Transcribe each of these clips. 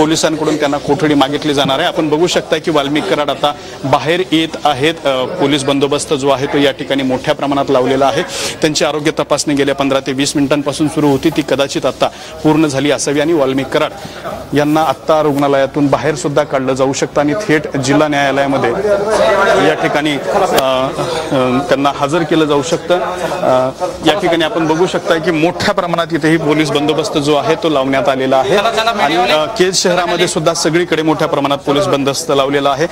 पोलिसांकडून त्यांना कोठडी मागितली जाणार आहे। आपण बघू शकता की वाल्मिक कराड आता बाहेर येत आहेत। पोलीस बंदोबस्त जो आहे तो या ठिकाणी मोठ्या प्रमाणात लावलेला आहे। त्यांची आरोग्य तपासणी गेल्या 15 ते 20 मिनिटांपासून सुरू होती, ती कदाचित आता पूर्ण झाली असावी आणि वाल्मिक कराड यांना आता रुग्णालयातून बाहेर सुद्धा काढलं जाऊ शकतं आणि थेट जिल्हा न्यायालयामध्ये या ठिकाणी त्यांना हजर केलं जाऊ शकतं। या ठिकाणी आपण बघू शकता की मोठ्या प्रमाणात इथेही पोलीस बंदोबस्त जो आहे तो लावण्यात आलेला आहे आणि केज शहरामध्ये सुद्धा सगळीकडे मोठ्या प्रमाणात पोलीस बंदोबस्त लावलेला आहे।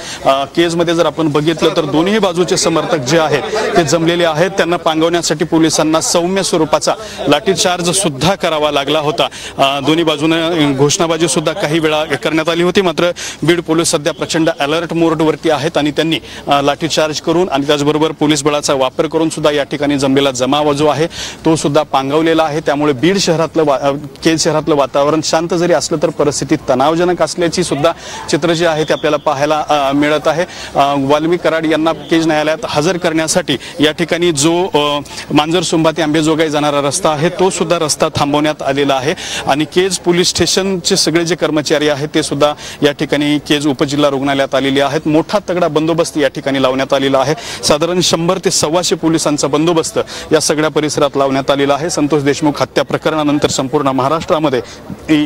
केजमध्ये जर आपण बघितलं तर दोन्ही बाजूचे समर्थक जे आहेत ते जमलेले आहेत। त्यांना पांगवण्यासाठी पोलिसांना सौम्य स्वरूपाचा लाठीचार्ज सुद्धा करावा लागला होता। दोन्ही बाजूने घोषणाबाजी सुद्धा काही वेळा करण्यात आली होती, मात्र बीड पोलीस सध्या प्रचंड अलर्ट मोडवरती आहेत आणि त्यांनी लाठीचार्ज करून आणि त्याचबरोबर पोलीस बळाचा वापर करून सुद्धा या ठिकाणी जमलेला जमाव जो आहे तो सुद्धा पांगवलेला आहे। त्यामुळे बीड शहरातलं केज शहरातलं वातावरण शांत जरी असलं तर परिस्थिती तणावजनक असल्याची सुद्धा चित्र जे आहे ते आपल्याला पाहायला मिळत आहे। वाल्मिक कराड यांना केज न्यायालयात हजर करण्यासाठी या ठिकाणी जो मांजरसुंबा ते अंबेजोगाई जाणारा रस्ता आहे तो सुद्धा रस्ता थांबवण्यात आलेला आहे आणि केज पोलीस स्टेशनचे सगळे जे कर्मचारी आहेत ते सुद्धा या ठिकाणी केज उपजिल्हा रुग्णालयात आलेले आहेत। मोठा तगडा बंदोबस्त या ठिकाणी लावण्यात आलेला आहे। साधारण 100 ते 125 पोलिसांचा बंदोबस्त या सगळ्या परिसरात लावण्यात आलेला आहे। संतोष देशमुख हत्या प्रकरणानंतर संपूर्ण महाराष्ट्रामध्ये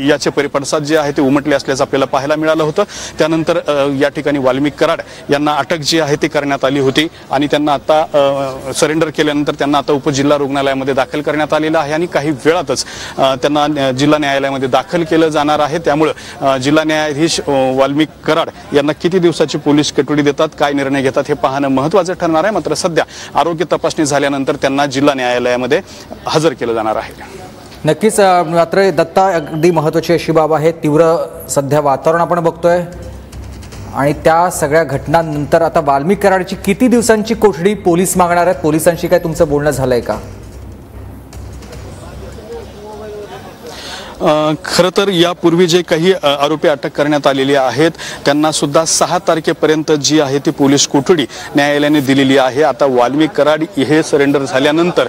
याचे परिपडसाद जे आहे ते उमटले असल्याचं आपल्याला पाहायला मिळालं होतं। त्यानंतर या ठिकाणी वाल्मिक कराड यांना अटक जी आहे ती करण्यात आली होती आणि त्यांना आता सरेंडर केल्यानंतर त्यांना आता उपजिल्हा रुग्णालयामध्ये दाखल करण्यात आलेलं आहे आणि काही वेळातच त्यांना जिल्हा न्यायालयामध्ये दाखल केलं जाणार आहे। त्यामुळे जिल्हा न्यायाधीश वाल्मिक कराड यांना किती दिवसाची पोलीस कोठडी देतात, काय निर्णय घेतात हे पाहणं महत्त्वाचं ठरणार आहे। मात्र सध्या आरोग्य तपासणी झाल्यानंतर त्यांना जिल्हा न्यायालयामध्ये हजर केलं जाणार आहे। नक्कीच, मात्र दत्ता अगदी महत्त्वाची अशी बाब आहे। तीव्र सध्या वातावरण आपण बघतोय आणि त्या सगळ्या घटनांनंतर आता वाल्मिक कराडची किती दिवसांची कोठडी पोलीस मागणार आहेत? पोलिसांशी काय तुमचं बोलणं झालंय का? खरं तर यापूर्वी जे काही आरोपी अटक करण्यात आलेले आहेत त्यांना सुद्धा 6 तारखेपर्यंत जी आहे ती पोलीस कोठडी न्यायालयाने दिलेली आहे। आता वाल्मिक कराड हे सरेंडर झाल्यानंतर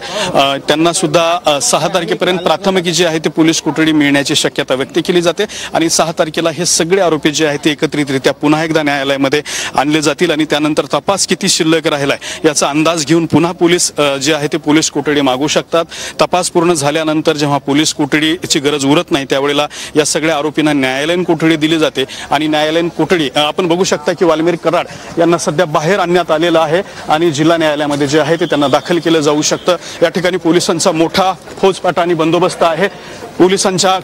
त्यांना सुद्धा 6 तारखेपर्यंत प्राथमिक जी आहे ती पोलीस कोठडी मिळण्याची शक्यता व्यक्त केली जाते आणि 6 तारखेला हे सगळे आरोपी जे आहेत ते एकत्रितरित्या पुन्हा एकदा न्यायालयामध्ये आणले जातील आणि त्यानंतर तपास किती शिल्लक राहिलाय याचा अंदाज घेऊन पुन्हा पोलीस जे आहे ते पोलीस कोठडी मागू शकतात। तपास पूर्ण झाल्यानंतर जेव्हा पोलीस कोठडीची गरज उरत नाही त्यावेळेला या सगळ्या आरोपींना न्यायालयीन कोठडी दिली जाते आणि न्यायालयीन कोठडी आपण बघू शकता की वाल्मिक कराड यांना सध्या बाहेर आणण्यात आलेलं आहे आणि जिल्हा न्यायालयामध्ये जे आहे ते त्यांना दाखल केलं जाऊ शकतं। या ठिकाणी पोलिसांचा मोठा फौजफाटा आणि बंदोबस्त आहे। पोलिसांच्या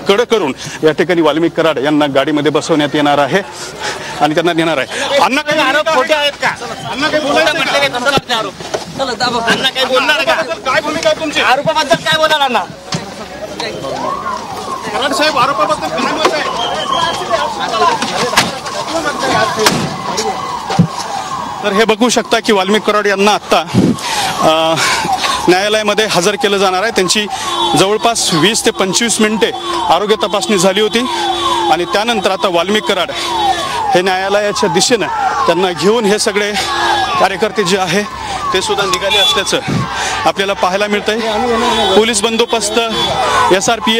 कड करून या ठिकाणी वाल्मिक कराड यांना गाडीमध्ये बसवण्यात येणार आहे आणि त्यांना नेणार आहे। अण्णा काही आरोप खोटे आहेत का? अण्णा काही बोलायचं म्हटलं काय? कसं लागते आरोप? चला दाबा, अण्णा काही बोलणार का? काय भूमिका आहे तुमची? आरोपाबद्दल काय बोलाल अण्णा? कराड साहेब आरोपाबद्दल काय मत आहे? तर हे बघू शकता की वाल्मिक कराड यांना आता न्यायालयामध्ये हजर केलं जाणार आहे। त्यांची जवळपास 20 ते 25 मिनिटे आरोग्य तपासणी झाली होती आणि त्यानंतर आता वाल्मिक कराड हे न्यायालयाच्या दिशेनं त्यांना घेऊन हे सगळे कार्यकर्ते जे आहे ते सुद्धा निघाले असल्याचं आपल्याला पाहायला मिळतंय। पोलीस बंदोबस्त SRPF